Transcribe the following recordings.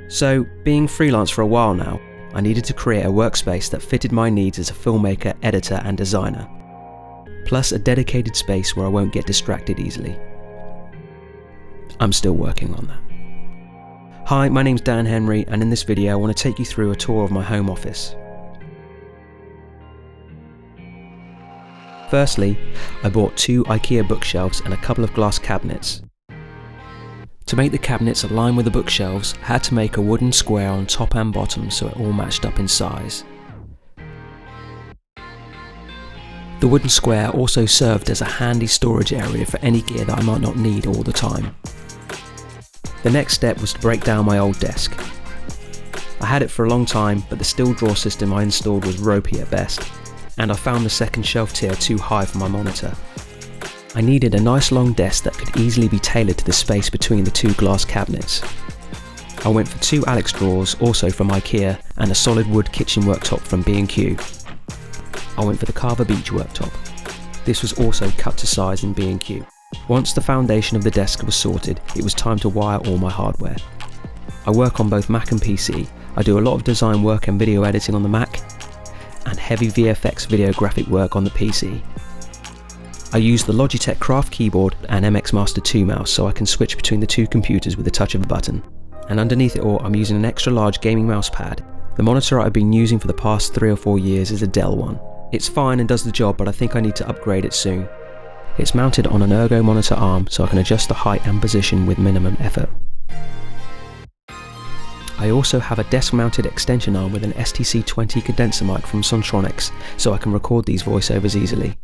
So, being freelance for a while now, I needed to create a workspace that fitted my needs as a filmmaker, editor and designer, plus a dedicated space where I won't get distracted easily. I'm still working on that. Hi, my name's Dan Henry, and in this video I want to take you through a tour of my home office. Firstly, I bought 2 IKEA bookshelves and a couple of glass cabinets. To make the cabinets align with the bookshelves, I had to make a wooden square on top and bottom so it all matched up in size. The wooden square also served as a handy storage area for any gear that I might not need all the time. The next step was to break down my old desk. I had it for a long time, but the steel drawer system I installed was ropey at best, and I found the second shelf tier too high for my monitor. I needed a nice long desk that could easily be tailored to the space between the 2 glass cabinets. I went for 2 Alex drawers, also from IKEA, and a solid wood kitchen worktop from B&Q. I went for the Carver Beach worktop. This was also cut to size in B&Q. Once the foundation of the desk was sorted, it was time to wire all my hardware. I work on both Mac and PC. I do a lot of design work and video editing on the Mac, and heavy VFX video graphic work on the PC. I use the Logitech Craft keyboard and MX Master 2 mouse so I can switch between the 2 computers with the touch of a button. And underneath it all, I'm using an extra large gaming mouse pad. The monitor I've been using for the past 3 or 4 years is a Dell one. It's fine and does the job, but I think I need to upgrade it soon. It's mounted on an ergo monitor arm so I can adjust the height and position with minimum effort. I also have a desk-mounted extension arm with an STC20 condenser mic from Sontronics so I can record these voiceovers easily.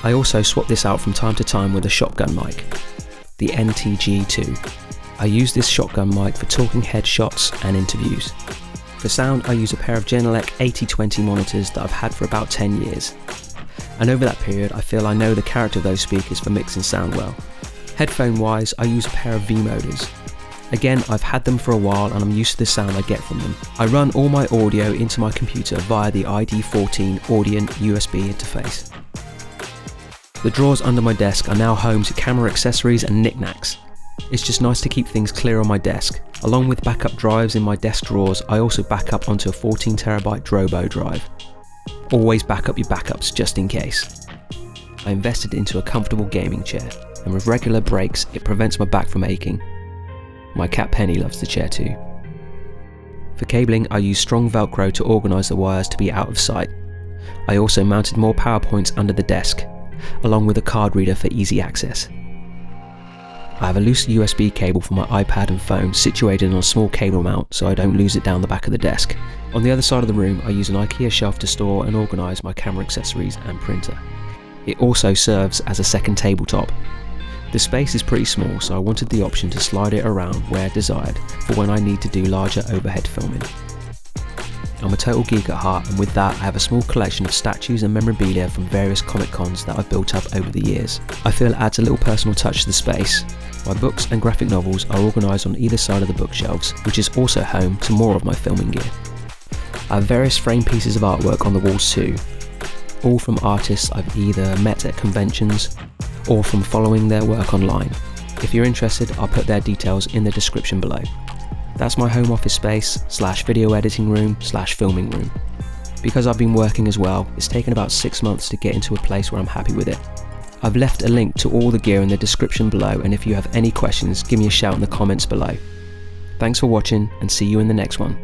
I also swap this out from time to time with a shotgun mic, the NTG2. I use this shotgun mic for talking head shots and interviews. For sound, I use a pair of Genelec 8020 monitors that I've had for about 10 years. And over that period, I feel I know the character of those speakers for mixing sound well. Headphone-wise, I use a pair of v-modas. Again, I've had them for a while and I'm used to the sound I get from them. I run all my audio into my computer via the ID14 Audient USB interface. The drawers under my desk are now home to camera accessories and knickknacks. It's just nice to keep things clear on my desk. Along with backup drives in my desk drawers, I also back up onto a 14TB Drobo drive. Always back up your backups just in case. I invested into a comfortable gaming chair, and with regular breaks it prevents my back from aching. My cat Penny loves the chair too. For cabling, I use strong Velcro to organise the wires to be out of sight. I also mounted more power points under the desk, along with a card reader for easy access. I have a loose USB cable for my iPad and phone situated on a small cable mount so I don't lose it down the back of the desk. On the other side of the room, I use an IKEA shelf to store and organise my camera accessories and printer. It also serves as a second tabletop. The space is pretty small, so I wanted the option to slide it around where desired for when I need to do larger overhead filming. I'm a total geek at heart, and with that I have a small collection of statues and memorabilia from various Comic Cons that I've built up over the years. I feel it adds a little personal touch to the space. My books and graphic novels are organised on either side of the bookshelves, which is also home to more of my filming gear. I have various framed pieces of artwork on the walls too, all from artists I've either met at conventions or from following their work online. If you're interested, I'll put their details in the description below. That's my home office space / video editing / filming room. Because I've been working as well, it's taken about 6 months to get into a place where I'm happy with it. I've left a link to all the gear in the description below, and if you have any questions, give me a shout in the comments below. Thanks for watching, and see you in the next one.